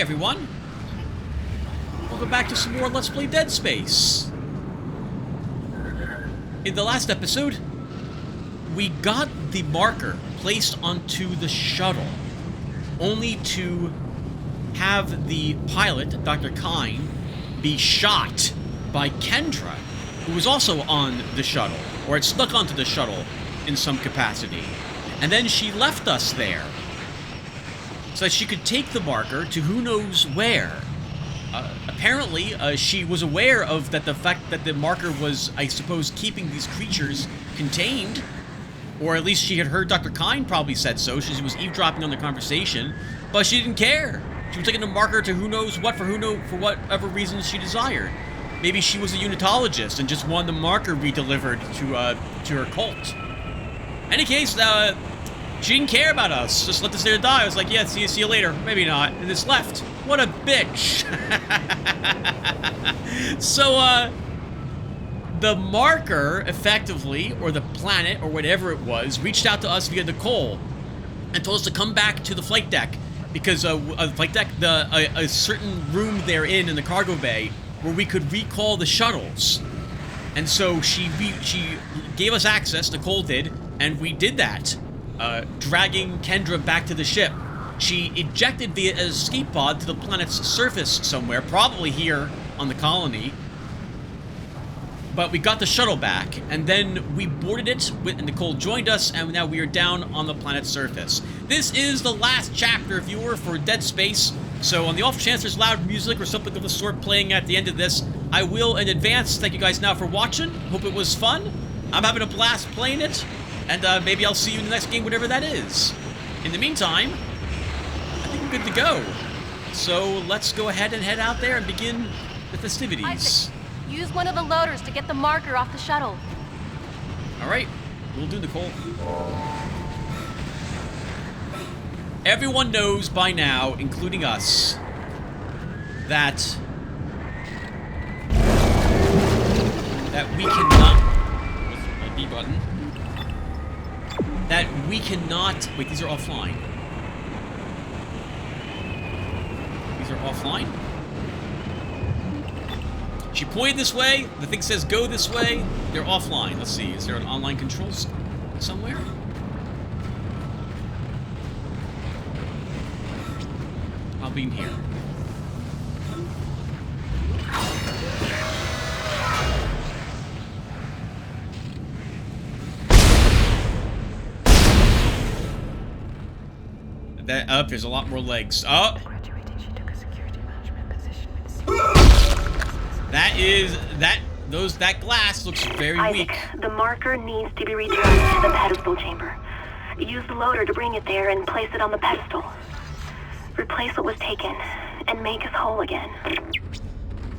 everyone! Welcome back to some more Let's Play Dead Space. In the last episode, we got the marker placed onto the shuttle, only to have the pilot, Dr. Kine, be shot by Kendra, who was also on the shuttle, or had snuck onto the shuttle in some capacity. And then she left us there, so that she could take the marker to who knows where. Apparently, she was aware of the fact that the marker was, I suppose, keeping these creatures contained, or at least she had heard Dr. Kine probably said so. She was eavesdropping on the conversation, but she didn't care. She was taking the marker to who knows what for whatever reasons she desired. Maybe she was a unitologist and just wanted the marker redelivered to her cult. Any case, she didn't care about us. Just let us there die. I was like, yeah, see you later. Maybe not. And just left. What a bitch. So, the marker, effectively, or the planet, or whatever it was, reached out to us via Nicole and told us to come back to the flight deck because flight deck, a certain room they're in the cargo bay where we could recall the shuttles. And so she gave us access, Nicole did, and we did that. Dragging Kendra back to the ship. She ejected via an escape pod to the planet's surface somewhere, probably here on the colony. But we got the shuttle back, and then we boarded it, and Nicole joined us, and now we are down on the planet's surface. This is the last chapter, viewer, for Dead Space, so on the off chance there's loud music or something of the sort playing at the end of this, I will in advance thank you guys now for watching. Hope it was fun. I'm having a blast playing it. And maybe I'll see you in the next game, whatever that is. In the meantime, I think we're good to go. So let's go ahead and head out there and begin the festivities. Isaac, use one of the loaders to get the marker off the shuttle. Alright, we'll do, Nicole. Everyone knows by now, including us, that we cannot... What's my B button? That we cannot... Wait, these are offline. These are offline? She pointed this way. The thing says go this way. They're offline. Let's see. Is there an online controls somewhere? Probably in here. That up, there's a lot more legs. Oh! That glass looks very Isaac, weak. the marker needs to be returned to the pedestal chamber. Use the loader to bring it there and place it on the pedestal. Replace what was taken and make us whole again.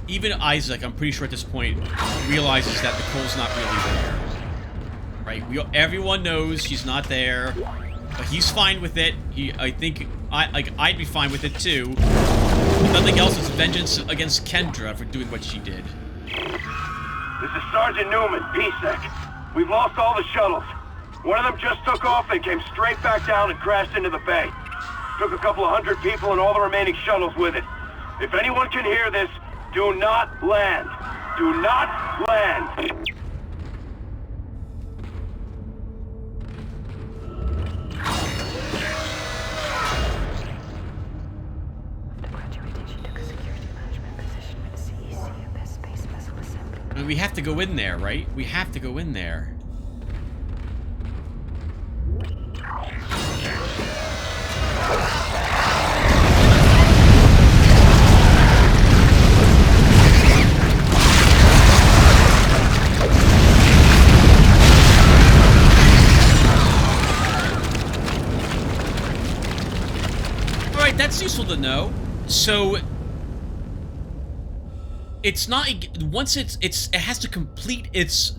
Even Isaac, I'm pretty sure at this point, realizes that Nicole's not really there. Right? Everyone knows she's not there. But he's fine with it. I think I'd be fine with it too. If nothing else, it's vengeance against Kendra for doing what she did. This is Sergeant Newman, PSEC. We've lost all the shuttles. One of them just took off and came straight back down and crashed into the bay. Took a couple of 100 people and all the remaining shuttles with it. If anyone can hear this, do not land. Do not land. And we have to go in there, right? We have to go in there. Alright, that's useful to know. So... it's not, once it has to complete its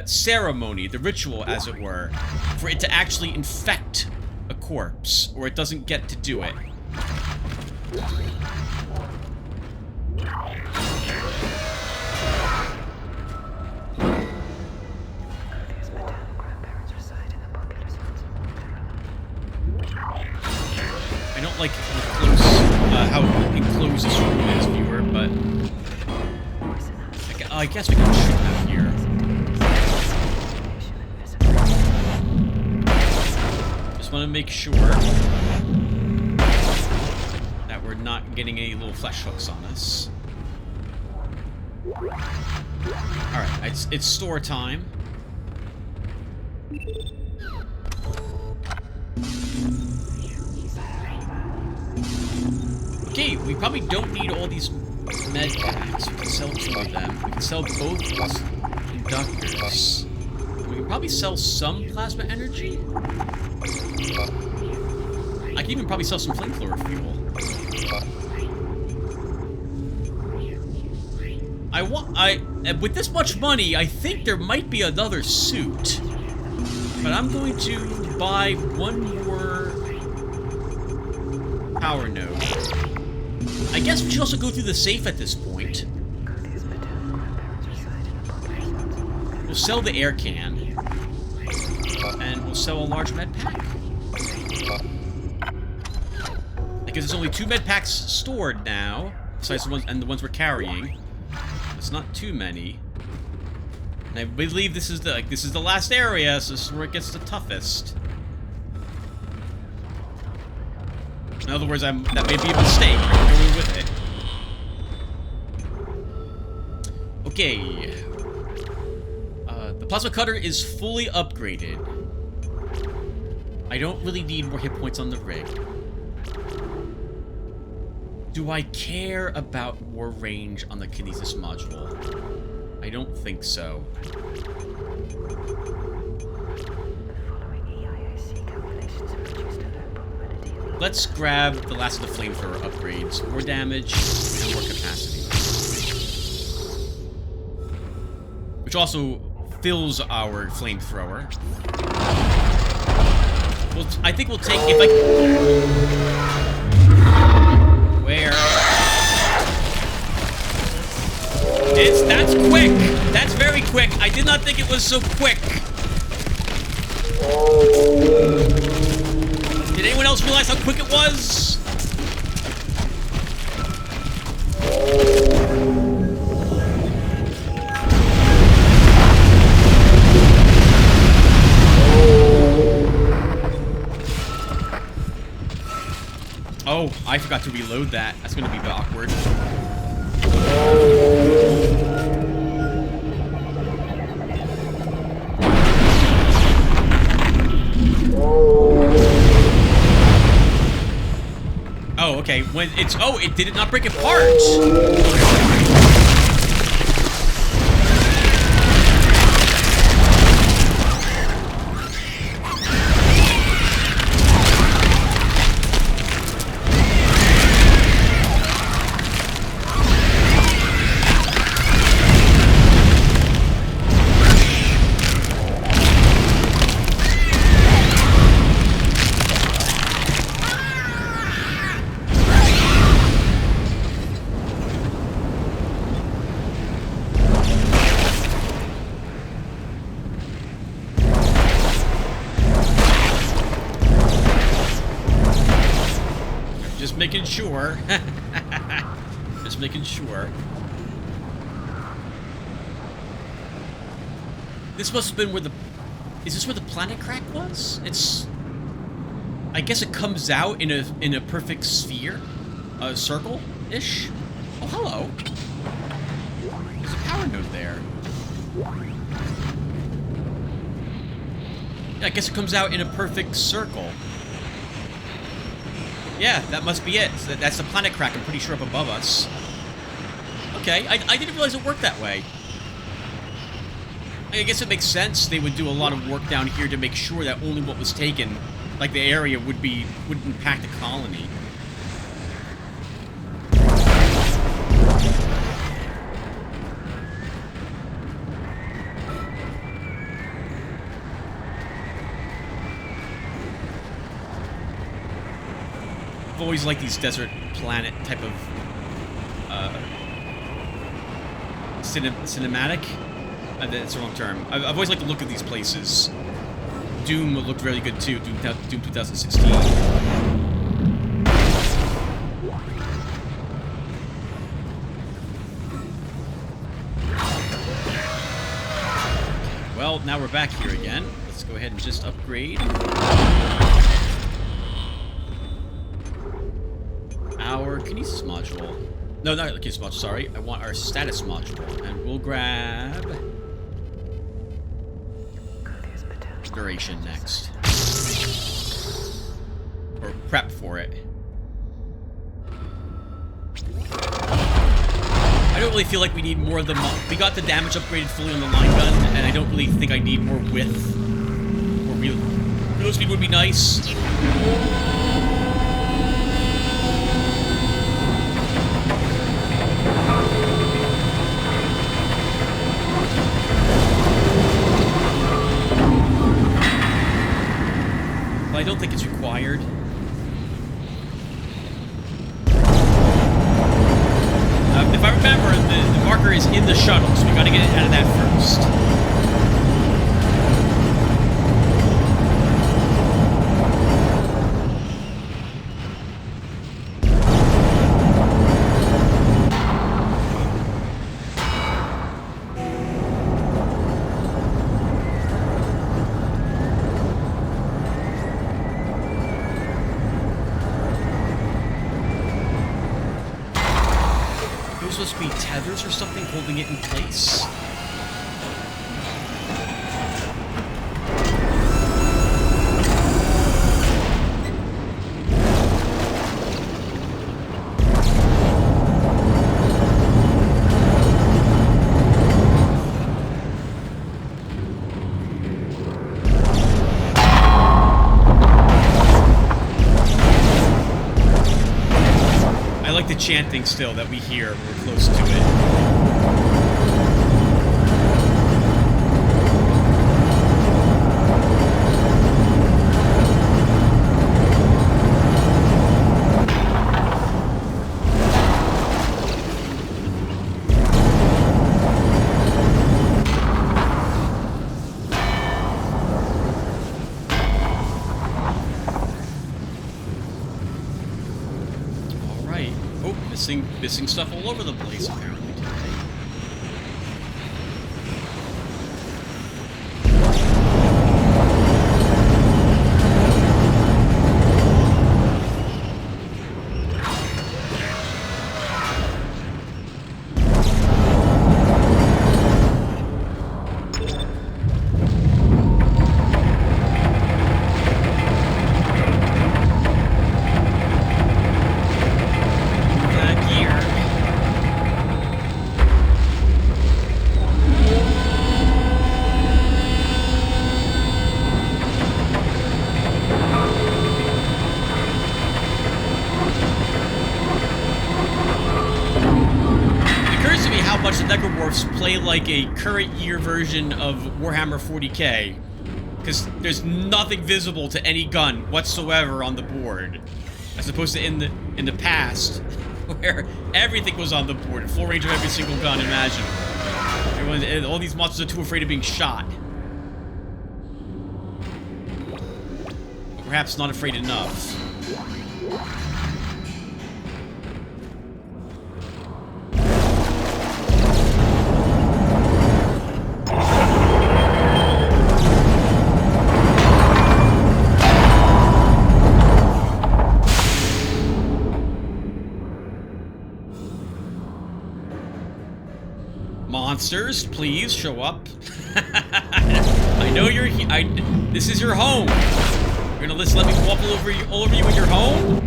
ceremony, the ritual as it were, for it to actually infect a corpse, or it doesn't get to do it. I don't like the close how enclosed this room is, viewer, but I guess we can shoot out here. Just want to make sure that we're not getting any little flesh hooks on us. Alright, it's store time. Okay, we probably don't need all these med packs. We can sell 2 of them. We can sell both conductors. We can probably sell some plasma energy. I can even probably sell some flamethrower fuel. With this much money, I think there might be another suit. But I'm going to buy 1 more power node. I guess we should also go through the safe at this point. We'll sell the air can. And we'll sell a large med pack. Because there's only 2 med packs stored now, besides the ones we're carrying. It's not too many. And I believe this is the last area, so this is where it gets the toughest. In other words, that may be a mistake. I'm going with it. Okay. The plasma cutter is fully upgraded. I don't really need more hit points on the rig. Do I care about more range on the kinesis module? I don't think so. Let's grab the last of the flamethrower upgrades. More damage and more capacity. Which also fills our flamethrower. Well, I think we'll take... if I... Where? That's quick! That's very quick! I did not think it was so quick! Did anyone else realize how quick it was? Oh, I forgot to reload that. That's gonna be awkward. Oh, okay. When it's... oh, it did not break apart! Just making sure. Just making sure. This must have been where the... is this where the planet crack was? It's... I guess it comes out in a perfect sphere? A circle-ish? Oh, hello. There's a power node there. Yeah, I guess it comes out in a perfect circle. Yeah, that must be it. So that's the planet crack, I'm pretty sure, up above us. Okay, I didn't realize it worked that way. I guess it makes sense. They would do a lot of work down here to make sure that only what was taken, like the area, wouldn't impact the colony. I've always liked these desert planet type of cinematic. That's the wrong term. I've always liked the look of these places. Doom looked really good too. Doom 2016. well, now we're back here again. Let's go ahead and just upgrade our kinesis module. No, not the kinesis module, sorry. I want our status module. And we'll grab duration next. Or prep for it. I don't really feel like we need more of the... We got the damage upgraded fully on the line gun, and I don't really think I need more width. Or reload speed would be nice. But I don't think it's required. If I remember, the marker is in the shuttle, so we gotta get it out of that first. Supposed to be tethers or something holding it in place. I like the chanting still that we hear when we're close to it. Missing stuff all over the place, apparently, today. Play like a current year version of Warhammer 40k, because there's nothing visible to any gun whatsoever on the board, as opposed to in the past, where everything was on the board, full range of every single gun imaginable. All these monsters are too afraid of being shot. Or perhaps not afraid enough. Monsters, please show up. I know you're here. This is your home. You're gonna let me walk all over you in your home?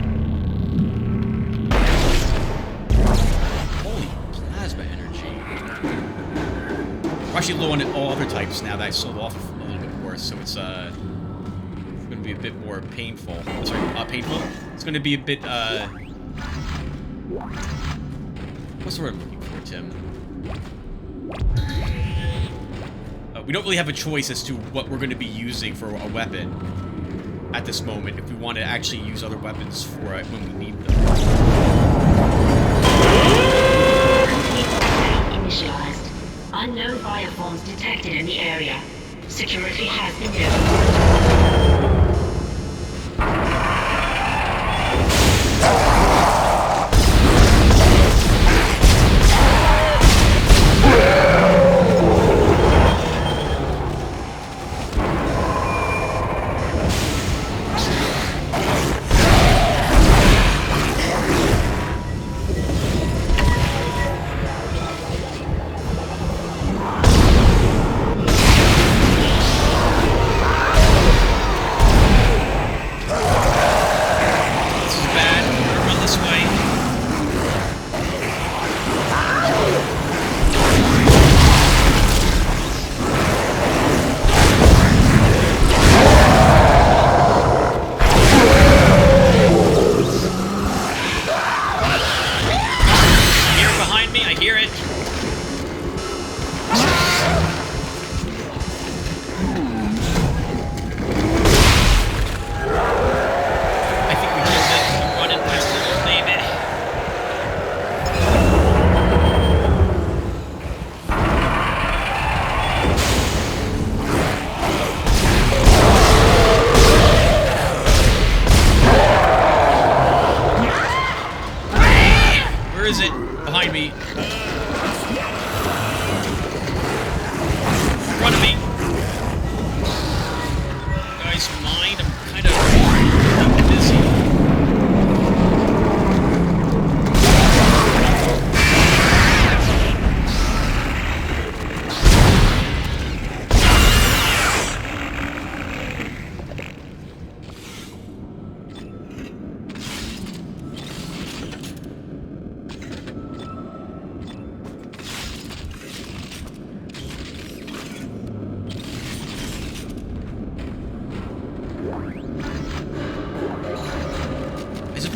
Holy plasma energy. We're actually low on all other types now that I sold off a little bit more, so it's gonna be a bit more painful. Sorry, painful? It's gonna be a bit, what's the word I'm looking for, Tim? We don't really have a choice as to what we're going to be using for a weapon at this moment, if we want to actually use other weapons for it when we need them. Initialized. Unknown bioforms detected in the area. Security has been notified.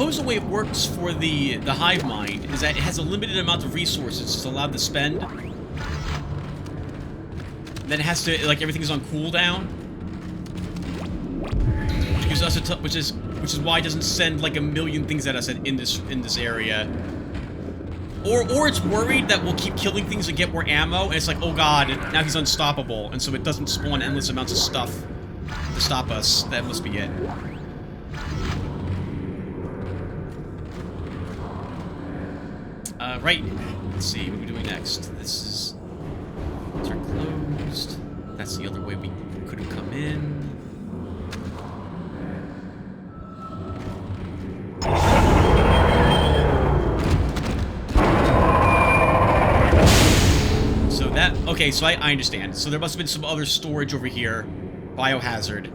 suppose the way it works for the hive mind is that it has a limited amount of resources it's allowed to spend. Then it has to, like, everything's on cooldown. Which gives us which is why it doesn't send like a million things at us in this area. Or it's worried that we'll keep killing things and get more ammo, and it's like, oh god, now he's unstoppable, and so it doesn't spawn endless amounts of stuff to stop us. That must be it. Right. Let's see, what are we doing next? These are closed. That's the other way we could have come in. So that... Okay, so I understand. So there must have been some other storage over here. Biohazard.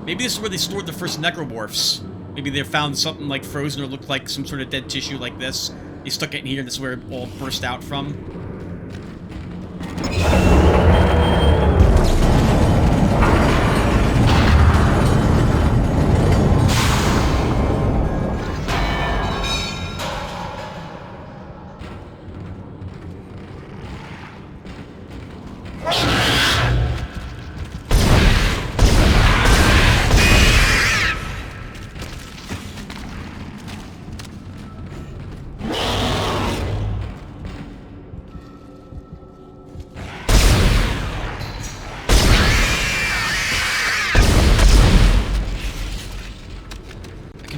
Maybe this is where they stored the first necromorphs. Maybe they found something like frozen or looked like some sort of dead tissue like this. They stuck it in here, and this is where it all burst out from.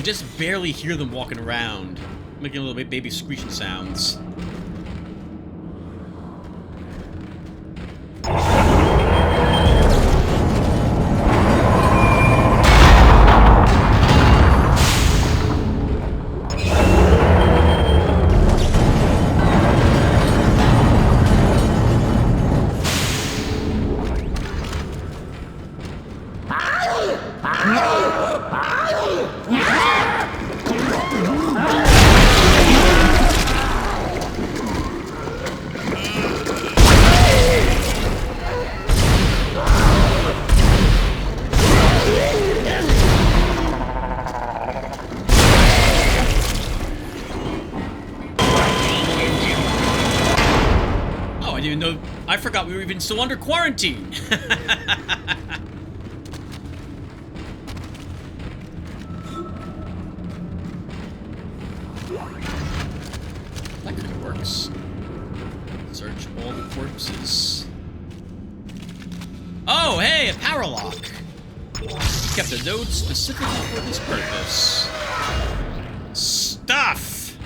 Just barely hear them walking around, making a little bit baby screeching sounds. I forgot we were even still under quarantine. That kind of works. Search all the corpses. Oh, hey, a power lock. Kept a note specifically for this purpose. Stuff.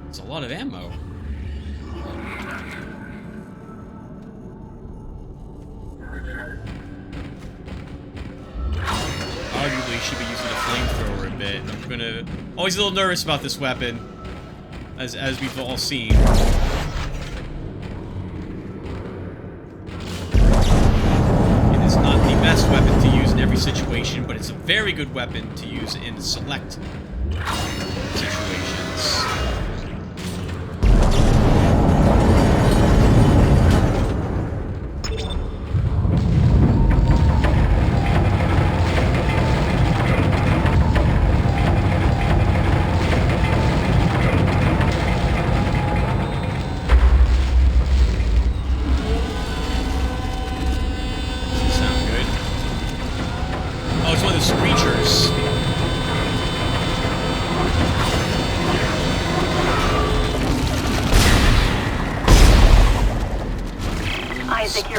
It's a lot of ammo. Arguably, should be using a flamethrower a bit. I'm gonna... Always a little nervous about this weapon, as we've all seen. It is not the best weapon to use in every situation, but it's a very good weapon to use in select situations.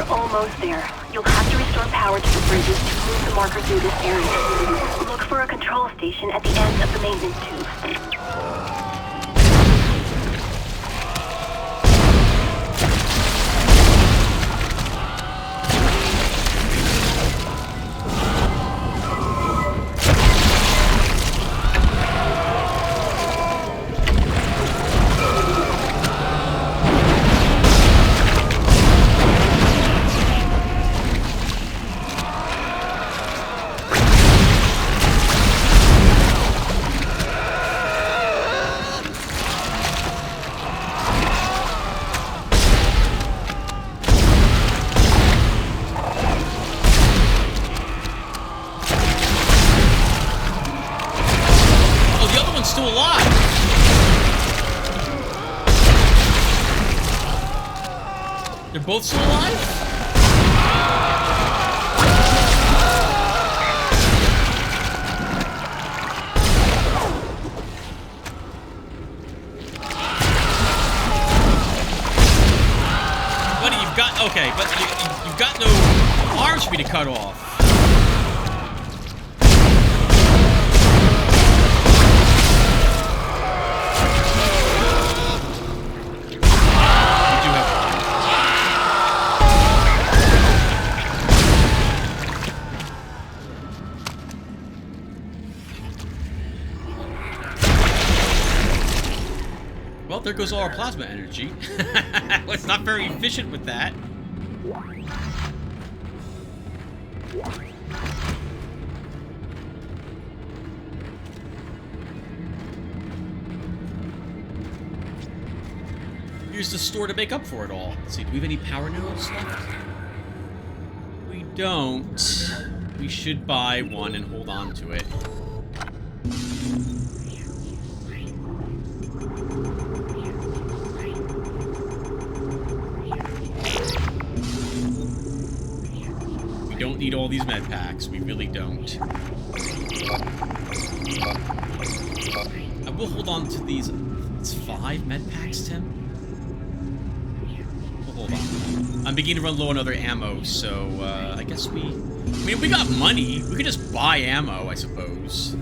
Almost there. You'll have to restore power to the bridges to move the marker through this area. Look for a control station at the end of the maintenance tube. They're both still alive? Buddy, you've got... Okay, but you've got no arms for me to cut off. Well, there goes all our plasma energy. It's not very efficient with that. Use the store to make up for it all. Let's see, do we have any power nodes left? We don't. We should buy one and hold on to it. We don't need all these med packs. We really don't. I will hold on to these. It's 5 med packs, Tim? We'll hold on. I'm beginning to run low on other ammo, so I guess we... I mean, we got money. We could just buy ammo, I suppose.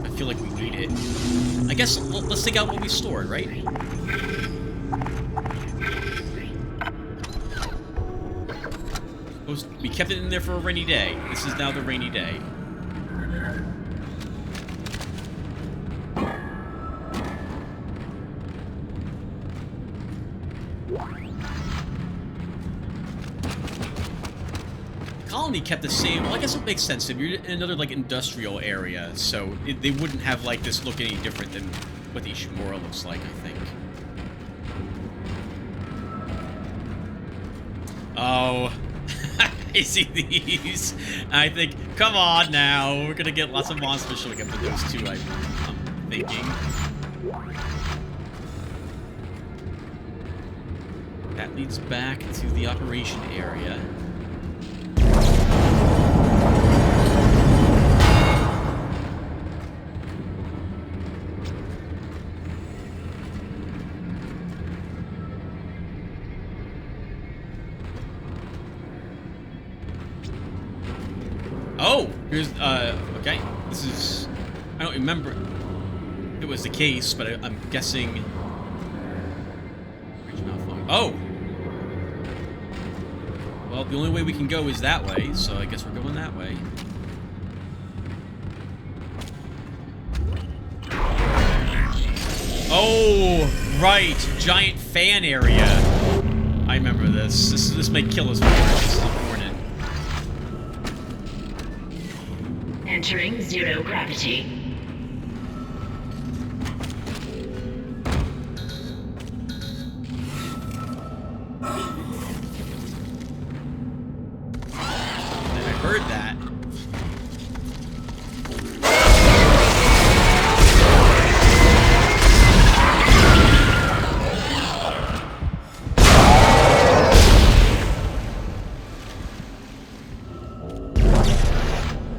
I feel like we need it. I guess let's take out what we stored, right? We kept it in there for a rainy day. This is now the rainy day. The colony kept the same... Well, I guess it makes sense. If you're in another, like, industrial area, so they wouldn't have, like, this look any different than what the Ishimura looks like, I think. Oh... I see these. I think, come on now. We're gonna get lots of monsters showing up with those two, I'm thinking. That leads back to the operation area. Oh, here's, okay. This is, I don't remember if it was the case, but I'm guessing. Oh! Well, the only way we can go is that way, so I guess we're going that way. Oh, right. Giant fan area. I remember this. This may kill us before this is important. Entering zero gravity. I heard that.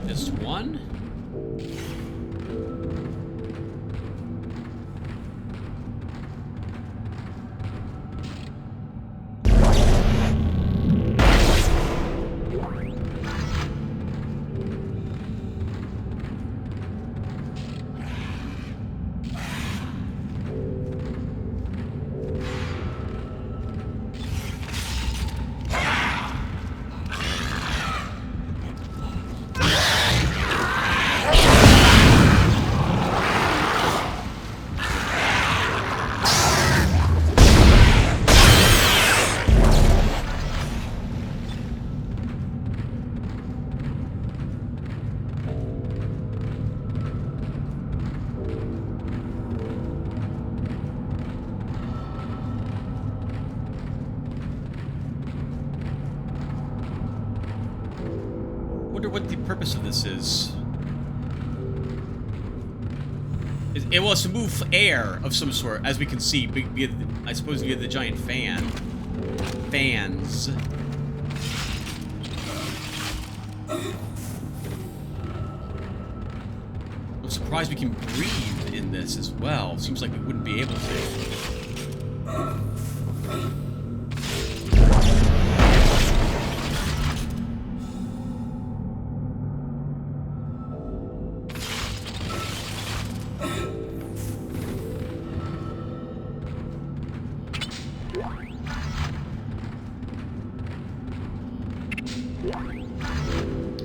Just one? Wonder what the purpose of this is. It was to move air of some sort, as we can see, via, I suppose via the giant fan. fans. I'm surprised we can breathe in this as well. Seems like we wouldn't be able to.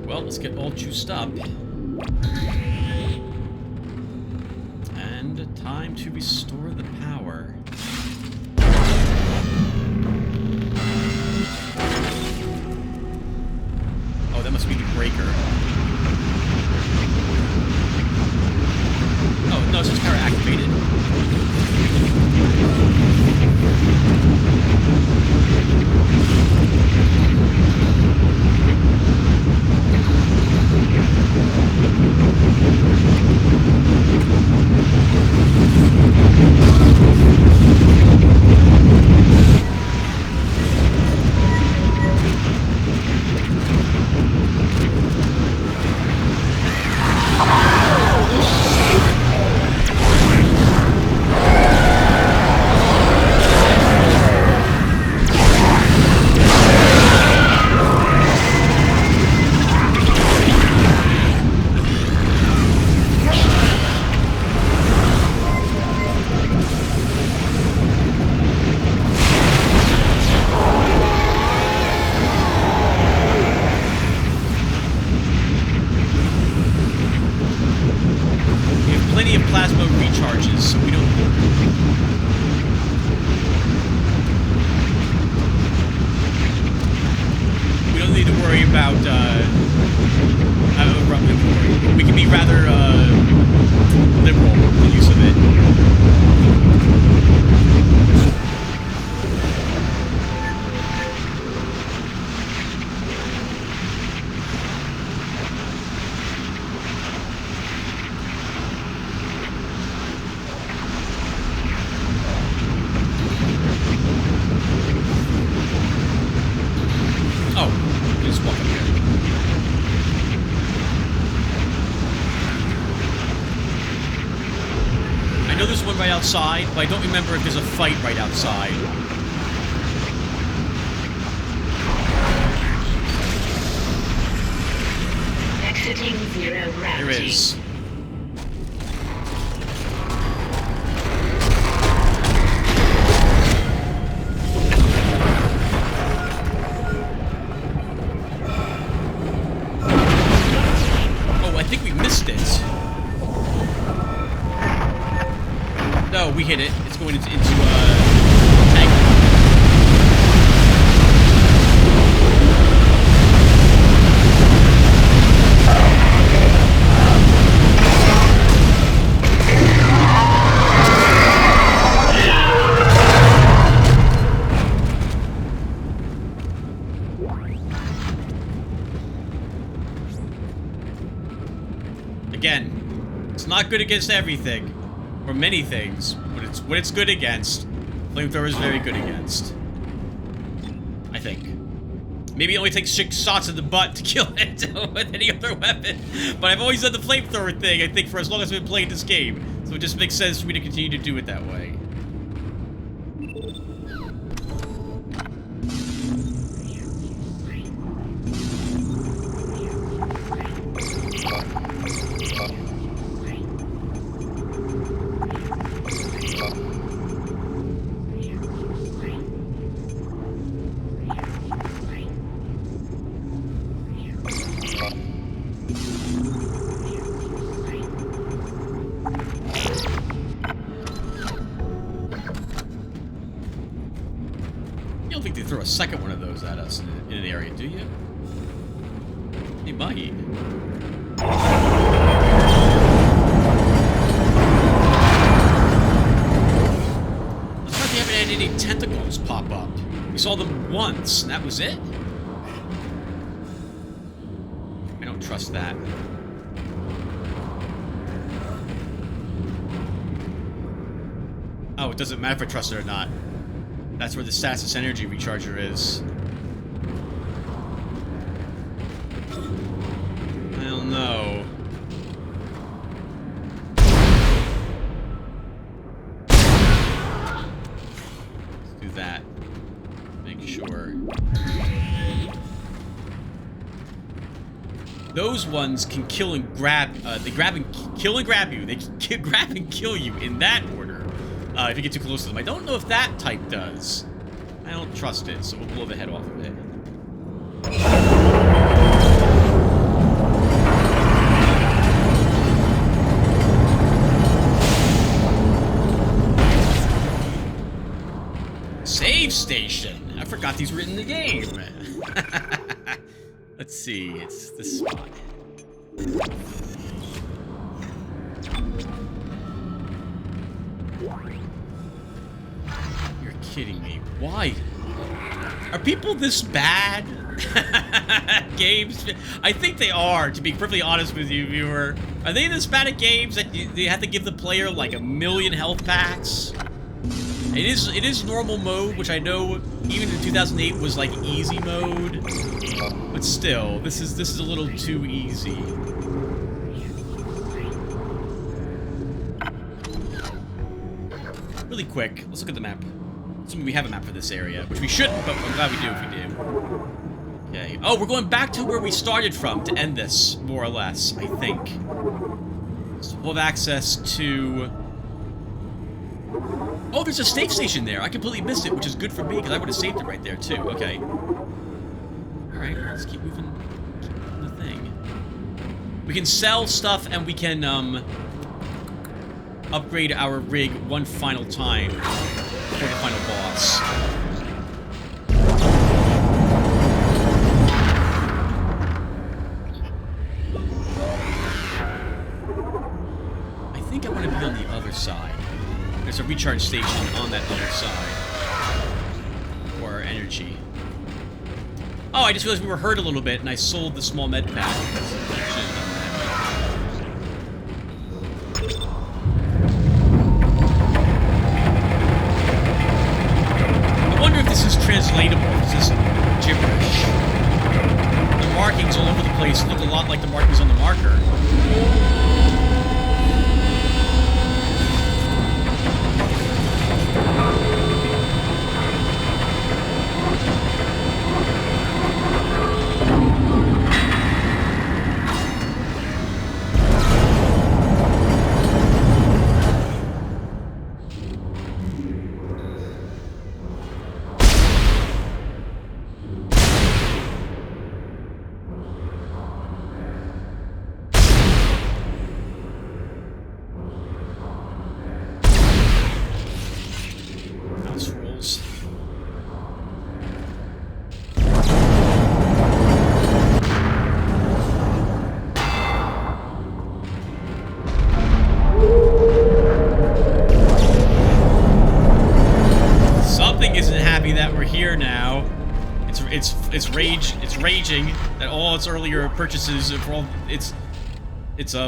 Well, let's get all juiced up. And time to restore the power. Oh, that must be the breaker. Oh, no, it's just power activated. Plenty of plasma recharges, so we don't need to worry about we can be rather liberal with the use of it. I know there's one right outside, but I don't remember if there's a fight right outside. Exiting zero gravity. There is. Oh, I think we missed it. No, we hit it. It's going into tank. Again, it's not good against everything. Or many things, but it's what it's good against. Flamethrower is very good against. I think. Maybe it only takes 6 shots in the butt to kill it with any other weapon. But I've always done the flamethrower thing, I think, for as long as I've been playing this game. So it just makes sense for me to continue to do it that way. You don't think they throw a second one of those at us in an area, do you? They might. Looks like they haven't had any tentacles pop up. We saw them once, and that was it? I don't trust that. Oh, it doesn't matter if I trust it or not. That's where the stasis energy recharger is. I don't know. Let's do that. Make sure. Those ones can kill and grab. They grab and kill and grab you. They can grab and kill you in that order. If you get too close to them. I don't know if that type does. I don't trust it, so we'll blow the head off of it. Save station! I forgot these were in the game. Let's see, it's this spot. You're kidding me. Why? Are people this bad? Games? I think they are, to be perfectly honest with you, viewer. Are they this bad at games that they have to give the player like 1,000,000 health packs? It is normal mode, which I know even in 2008 was like easy mode. But still, this is a little too easy. Really quick, let's look at the map. Assuming we have a map for this area, which we shouldn't, but I'm glad we do if we do. Okay. Oh, we're going back to where we started from to end this, more or less, I think. So we'll have access to... Oh, there's a save station there. I completely missed it, which is good for me, because I would have saved it right there, too. Okay. Alright, let's keep moving the thing. We can sell stuff, and we can, upgrade our rig one final time before the final boss. I think I want to be on the other side. There's a recharge station on that other side. For our energy. Oh, I just realized we were hurt a little bit, and I sold the small med pack. I should have done that. I wonder if this is translatable. Is this gibberish? The markings all over the place look a lot like the markings on the marker. It's raging that all its earlier purchases for all its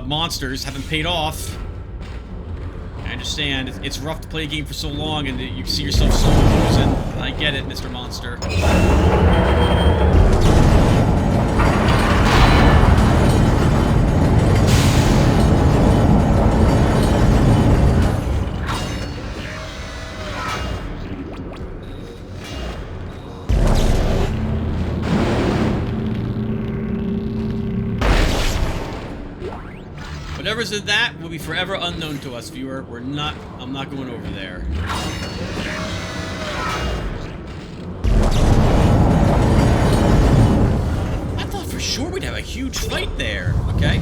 monsters haven't paid off. I understand it's rough to play a game for so long and you see yourself slowly losing. I get it, Mr. Monster. Whatever's in that will be forever unknown to us, viewer. I'm not going over there. I thought for sure we'd have a huge fight there. Okay.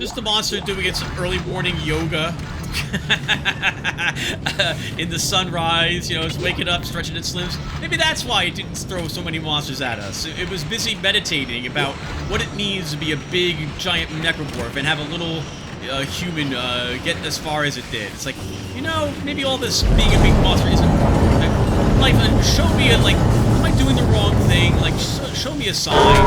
Just the monster doing its early morning yoga. In the sunrise, you know, it's waking up, stretching its limbs. Maybe that's why it didn't throw so many monsters at us. It was busy meditating about what it means to be a big, giant necromorph and have a little human get as far as it did. It's like, you know, maybe all this being a big monster isn't life. Show me like, am I doing the wrong thing? Like, show me a sign.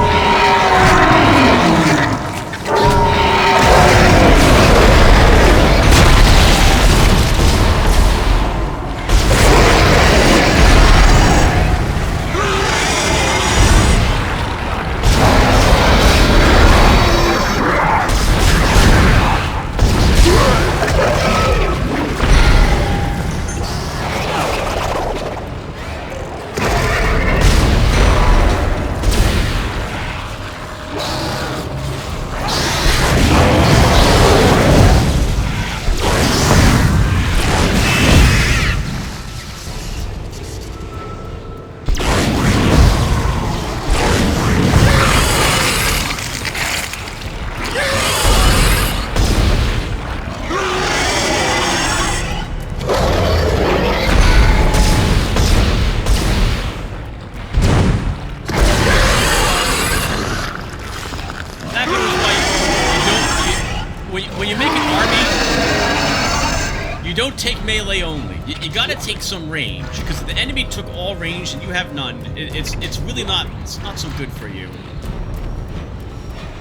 Take melee only. You gotta take some range, because if the enemy took all range and you have none, it's really not, it's not so good for you.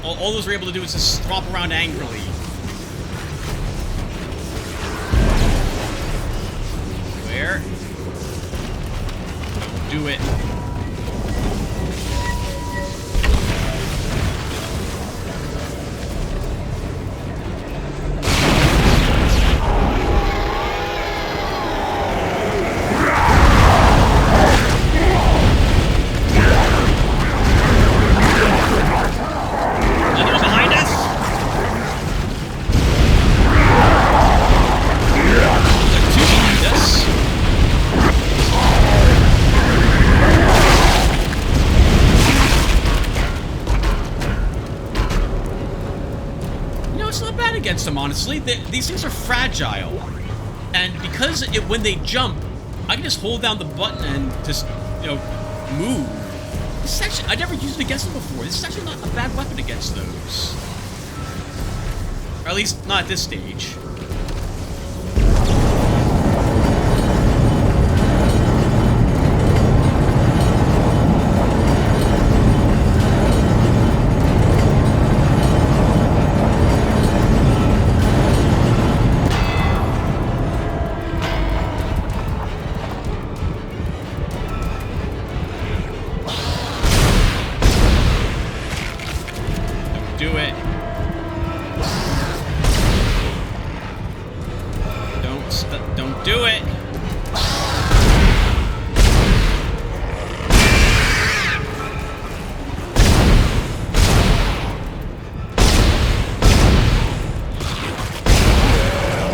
All those we're able to do is just stomp around angrily. Where? Don't do it. Them, honestly. These things are fragile, and because when they jump, I can just hold down the button and just, you know, move. This is actually, I never used it against them before. This is actually not a bad weapon against those, or at least not at this stage. Don't do it.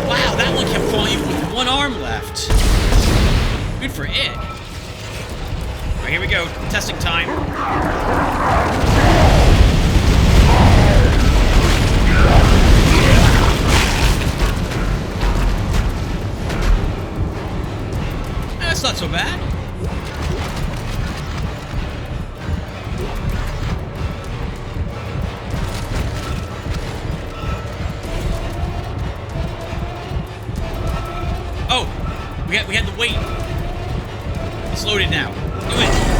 Wow, that one kept falling even with one arm left. Good for it. All right, here we go. Testing time. That's not so bad. Oh, we had to wait. It's loaded now. Do it.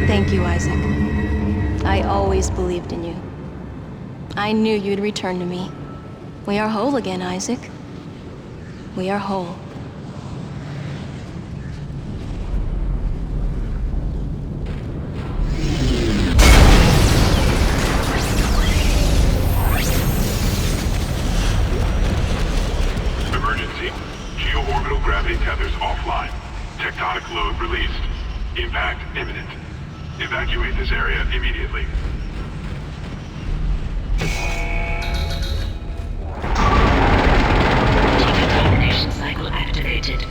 Thank you, Isaac. I always believed in you. I knew you'd return to me. We are whole again, Isaac. We are whole. Emergency. Geo-orbital gravity tethers offline. Tectonic load released. Impact imminent. Evacuate this area immediately. Decontamination cycle activated.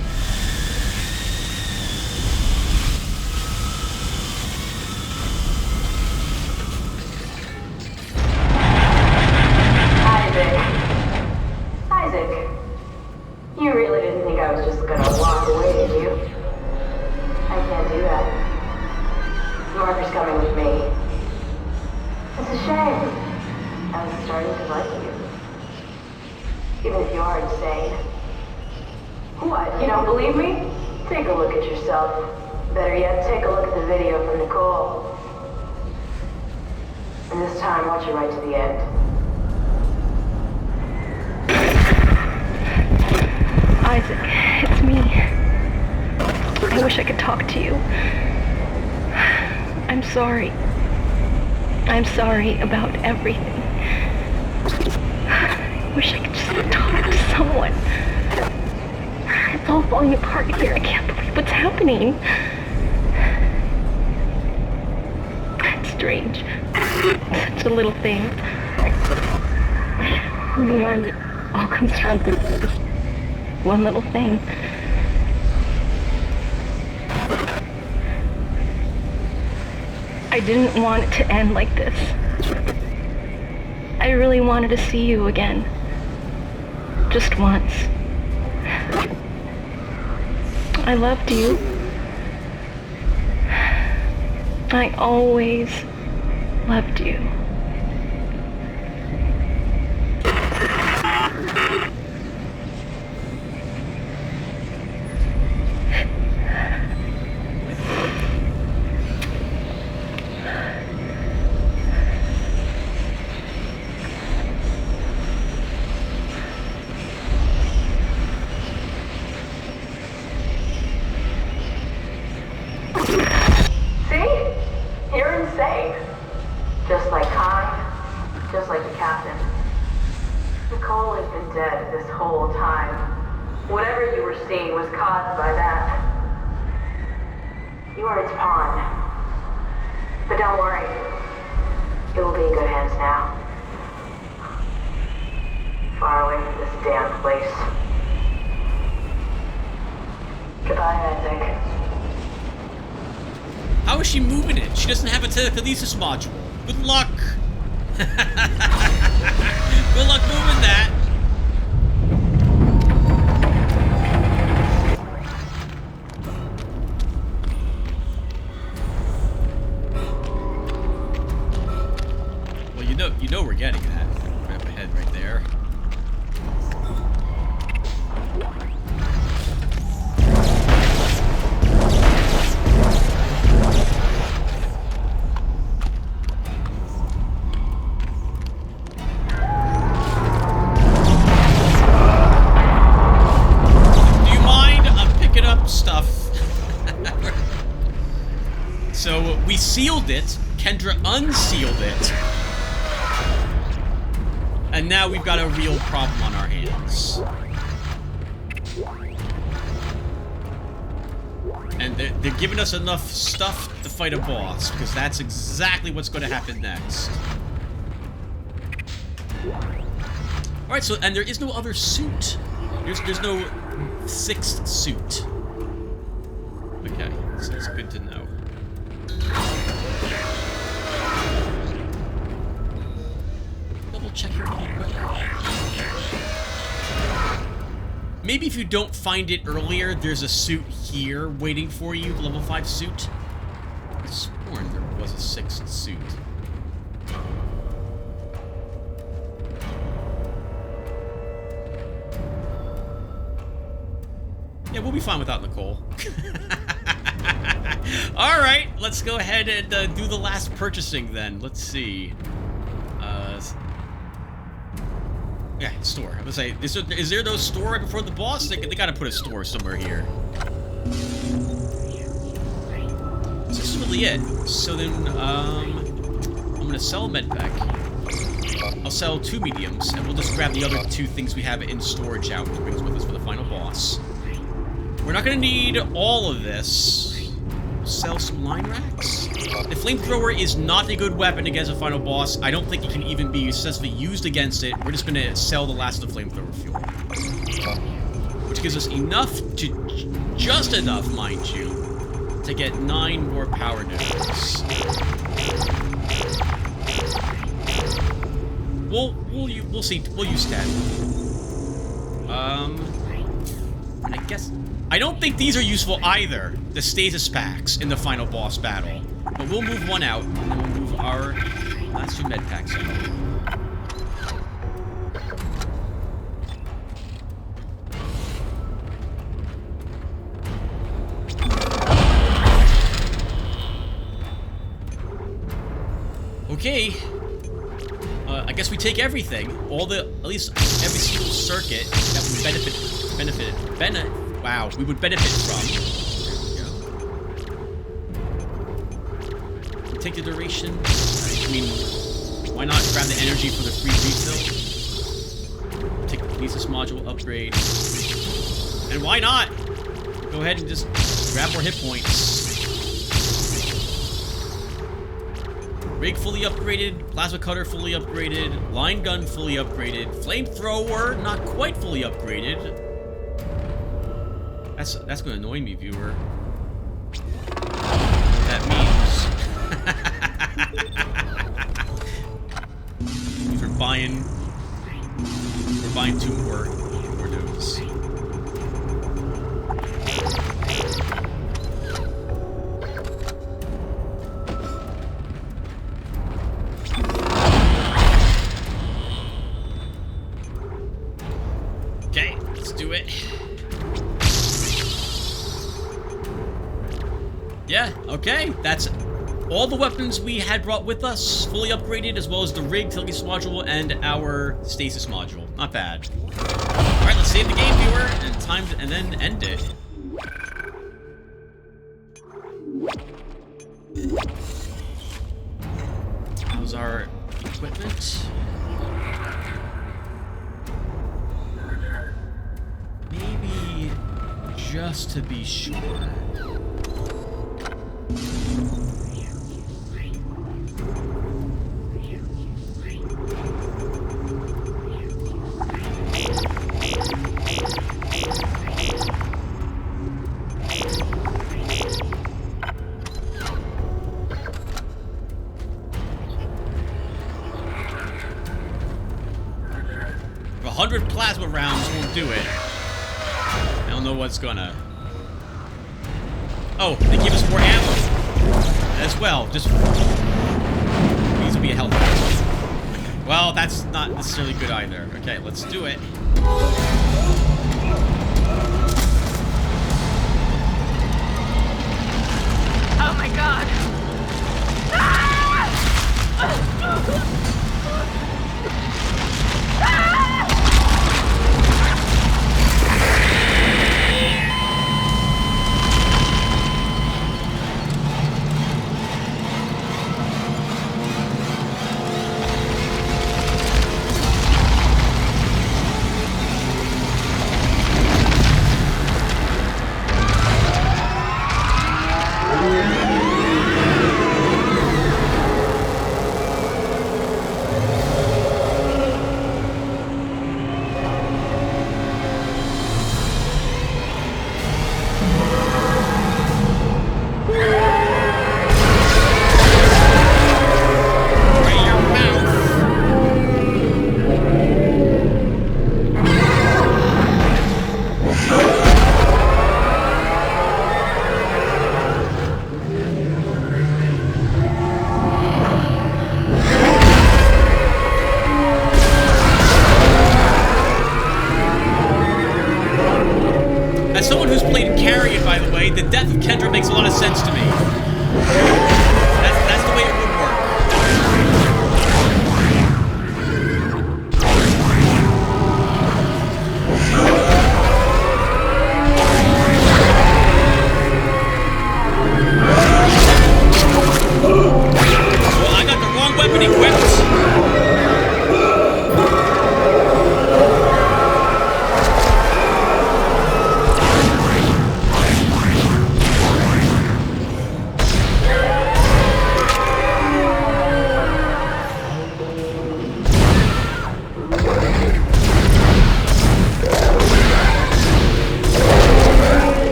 Isaac, you really didn't think I was just gonna walk away, did you? I can't do that. Marker's coming with me. It's a shame. I was starting to like you. Even if you are insane. What, you don't believe me? Take a look at yourself. Better yet, take a look at the video from Nicole. And this time, watch it right to the end. Isaac, it's me. I wish I could talk to you. I'm sorry. I'm sorry about everything. I wish I could just talk to someone. It's all falling apart here. I can't believe what's happening. It's strange. Such a little thing. In the end, it all comes down to this one little thing. I didn't want it to end like this. I really wanted to see you again. Just once. I loved you. I always loved you. Just like Han, just like the captain. Nicole has been dead this whole time. Whatever you were seeing was caused by that. You are its pawn. But don't worry. It will be in good hands now. Far away from this damn place. Goodbye, Isaac. How is she moving it? She doesn't have a telekinesis module. Good luck. Good luck moving that. Well, you know we're getting that. Right up ahead, right there. So we sealed it, Kendra unsealed it, and now we've got a real problem on our hands. And they're giving us enough stuff to fight a boss, because that's exactly what's going to happen next. Alright, so, and there is no other suit. There's no sixth suit. Okay, so that's good to know. Double check your quick. Maybe if you don't find it earlier, there's a suit here waiting for you, the level 5 suit. I sworn there was a 6th suit. Yeah, we'll be fine without Nicole. Alright, let's go ahead and do the last purchasing then. Let's see. Yeah, store. I was gonna say, is there no store right before the boss? They gotta put a store somewhere here. So this is really it. So then, I'm gonna sell a medpack. I'll sell 2 mediums, and we'll just grab the other 2 things we have in storage out, which brings with us for the final boss. We're not gonna need all of this. sell some line racks. The flamethrower is not a good weapon against a final boss. I don't think it can even be successfully used against it. We're just gonna sell the last of the flamethrower fuel. Which gives us enough to, just enough, mind you, to get 9 more power nodes. We'll see. We'll use 10. I guess I don't think these are useful either. The stasis packs in the final boss battle, but we'll move one out and then we'll move our last 2 med packs out. Okay. I guess we take everything. At least every single circuit that we we would benefit from. There we go. Take the duration. I mean, why not grab the energy for the free refill? Take the Kinesis module upgrade. And why not? Go ahead and just grab more hit points. Rig fully upgraded, plasma cutter fully upgraded, line gun fully upgraded, flamethrower not quite fully upgraded. That's gonna annoy me, viewer. What that means. We're buying 2 more nodes. Okay, let's do it. Yeah, okay, that's all the weapons we had brought with us, fully upgraded, as well as the rig, telekinesis module, and our stasis module. Not bad. Alright, let's save the game, viewer, and then end it. How's our equipment? Maybe just to be sure. If 100 plasma rounds won't do it, I don't know what's gonna. Oh, they give us more ammo as well. Just needs to be a health pack. Well, that's not necessarily good either. Okay, let's do it. Oh my god! As someone who's played Carrion, by the way, the death of Kendra makes a lot of sense to me. That's the way it would work. Well, I got the wrong weapon equipped.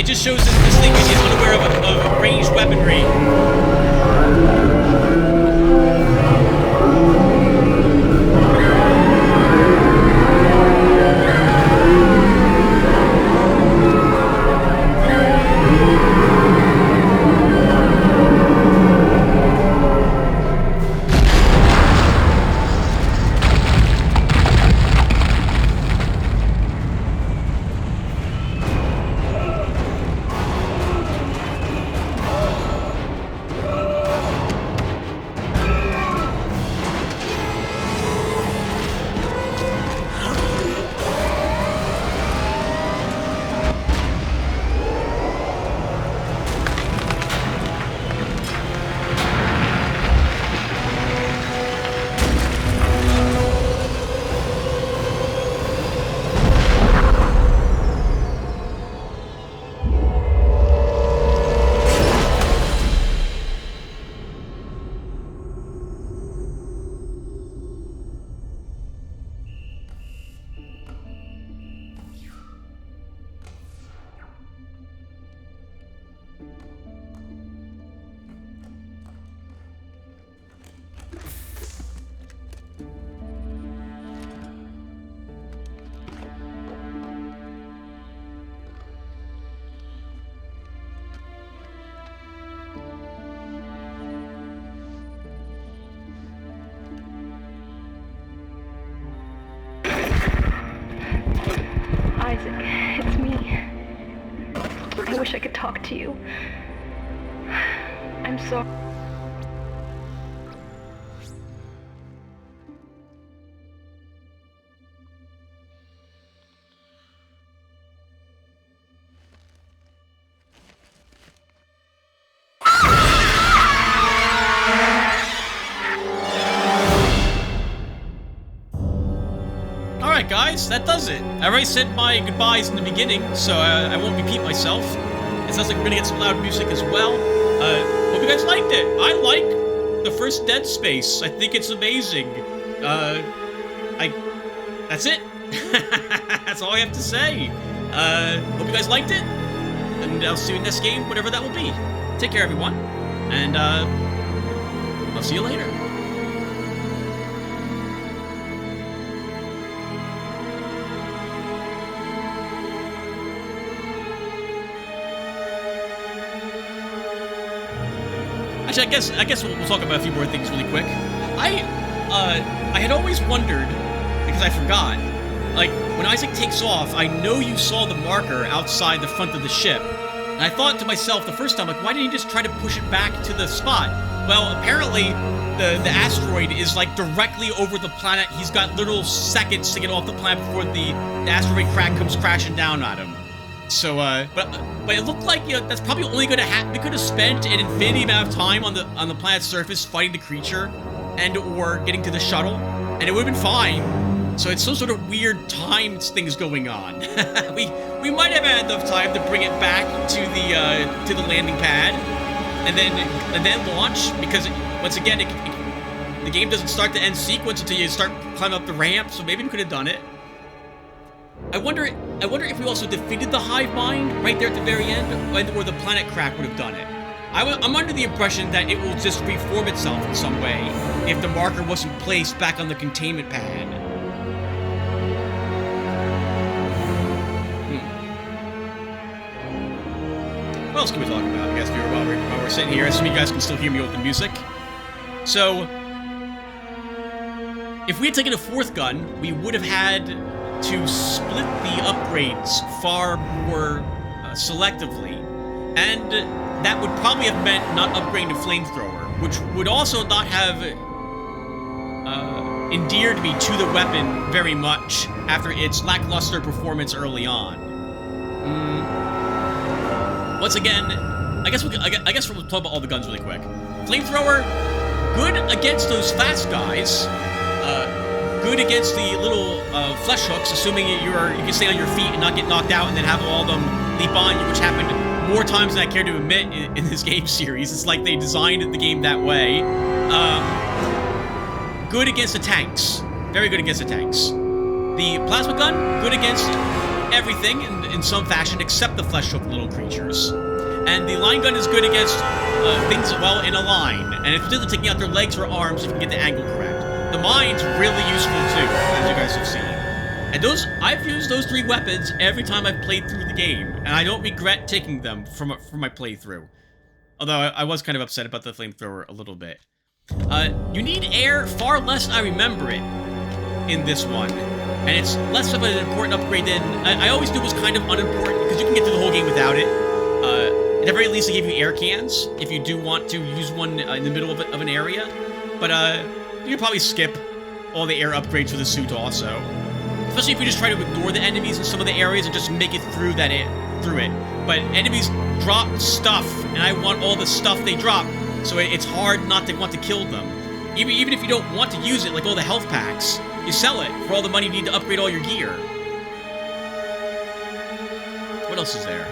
it just shows this thing is unaware of ranged weaponry. Isaac, it's me. I wish I could talk to you. I'm sorry. Alright guys, that does it. I already said my goodbyes in the beginning, so I won't repeat myself. It sounds like we're gonna get some loud music as well. Hope you guys liked it. I like the first Dead Space. I think it's amazing. That's it. That's all I have to say. Hope you guys liked it, and I'll see you in this game, whatever that will be. Take care, everyone, and I'll see you later. Actually, I guess we'll talk about a few more things really quick. I had always wondered, because I forgot, like, when Isaac takes off, I know you saw the marker outside the front of the ship. And I thought to myself the first time, like, why didn't he just try to push it back to the spot? Well, apparently, the asteroid is, like, directly over the planet. He's got little seconds to get off the planet before the asteroid crack comes crashing down at him. So, but it looked like, you know, that's probably only gonna happen. We could have spent an infinity amount of time on the planet's surface fighting the creature, and or getting to the shuttle, and it would have been fine. So it's some sort of weird time things going on. we might have had enough time to bring it back to the landing pad, and then launch, because once again, the game doesn't start the end sequence until you start climbing up the ramp. So maybe we could have done it. I wonder if we also defeated the hive mind right there at the very end, or the planet crack would have done it. I'm under the impression that it will just reform itself in some way if the marker wasn't placed back on the containment pad. What else can we talk about, I guess, while we're sitting here? I assume you guys can still hear me with the music. So, if we had taken a fourth gun, we would have had to split the upgrades far more selectively, and that would probably have meant not upgrading to flamethrower, which would also not have endeared me to the weapon very much after its lackluster performance early on. Once again, I guess we'll talk about all the guns really quick. Flamethrower, good against those fast guys. Good against the little flesh hooks, assuming you can stay on your feet and not get knocked out, and then have all of them leap on you, which happened more times than I care to admit in this game series. It's like they designed the game that way. Good against the tanks. Very good against the tanks. The plasma gun, good against everything in some fashion except the flesh-hook little creatures. And the line gun is good against things, well, in a line. And it's still taking out their legs or arms if you can get the angle correct. The mine's really useful too, as you guys have seen. And I've used those 3 weapons every time I've played through the game, and I don't regret taking them from my playthrough. Although I was kind of upset about the flamethrower a little bit. You need air far less than I remember it in this one. And it's less of an important upgrade than I always knew was kind of unimportant, because you can get through the whole game without it. At the very least, they give you air cans if you do want to use one in the middle of an area. But you can probably skip all the air upgrades for the suit also. Especially if you just try to ignore the enemies in some of the areas and just make it through it. But enemies drop stuff, and I want all the stuff they drop, so it's hard not to want to kill them. Even if you don't want to use it, like all the health packs, you sell it for all the money you need to upgrade all your gear. What else is there?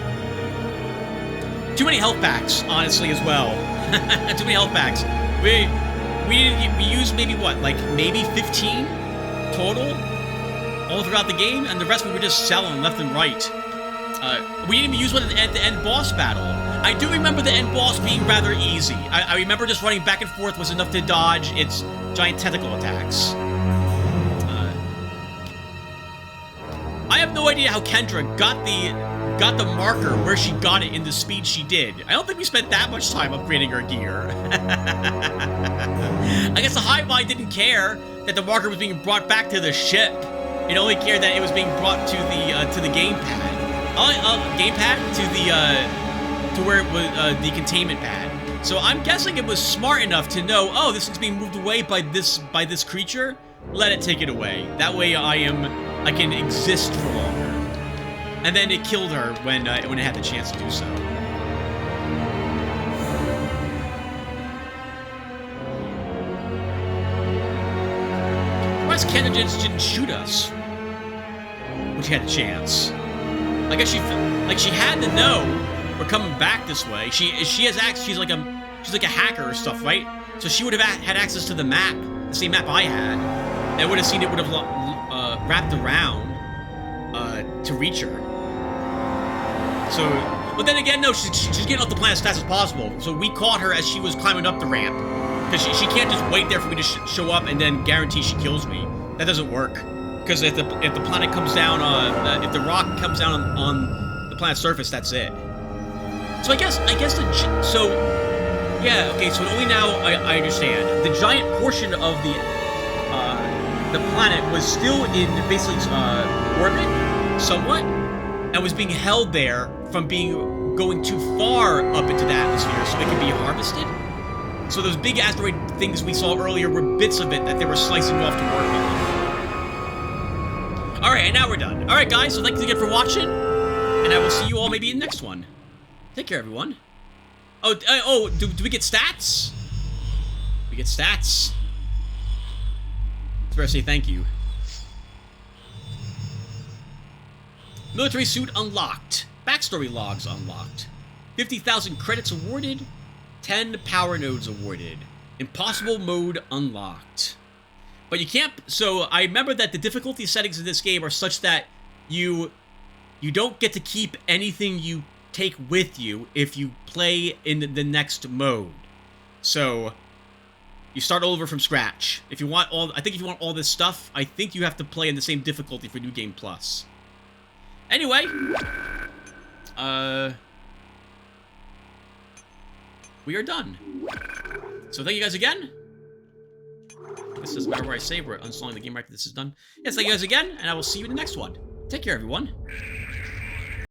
Too many health packs, honestly, as well. Too many health packs. We used maybe what, like maybe 15 total? All throughout the game, and the rest we were just selling left and right. We didn't even use one at the end boss battle. I do remember the end boss being rather easy. I remember just running back and forth was enough to dodge its giant tentacle attacks. I have no idea how Kendra got the marker where she got it in the speed she did. I don't think we spent that much time upgrading her gear. I guess the Hive Mind didn't care that the marker was being brought back to the ship. It only cared that it was being brought to the gamepad. Gamepad to where it was the containment pad. So I'm guessing it was smart enough to know, oh, this thing's being moved away by this creature. Let it take it away. That way I can exist for longer. And then it killed her when it had the chance to do so. Why's Kendra just didn't shoot us when she had a chance? I guess she had to know we're coming back this way. She has access. She's like a hacker or stuff, right? So she would have had access to the map, the same map I had. And would have seen it. Would have wrapped around to reach her. So, but then again, no. She's getting off the planet as fast as possible. So we caught her as she was climbing up the ramp. Because she can't just wait there for me to show up and then guarantee she kills me. That doesn't work. Because if the planet comes down, if the rock comes down on the planet's surface, that's it. So I guess yeah, okay. So only now I understand. The giant portion of the planet was still in basically orbit, somewhat, and was being held there from going too far up into the atmosphere, so it could be harvested. So those big asteroid things we saw earlier were bits of it that they were slicing off to work with. Alright, and now we're done. Alright, guys, so thanks again for watching, and I will see you all maybe in the next one. Take care, everyone. Oh, do we get stats? We get stats. Let's better say thank you. Military suit unlocked. Backstory logs unlocked. 50,000 credits awarded. 10 power nodes awarded. Impossible mode unlocked. But you can't... So, I remember that the difficulty settings in this game are such that you don't get to keep anything you take with you if you play in the next mode. So, you start over from scratch. If you want all... I think if you want all this stuff, I think you have to play in the same difficulty for New Game Plus. Anyway... we are done. So thank you guys again. This doesn't matter where I save. We're uninstalling the game right after this is done. Yes, thank you guys again, and I will see you in the next one. Take care, everyone.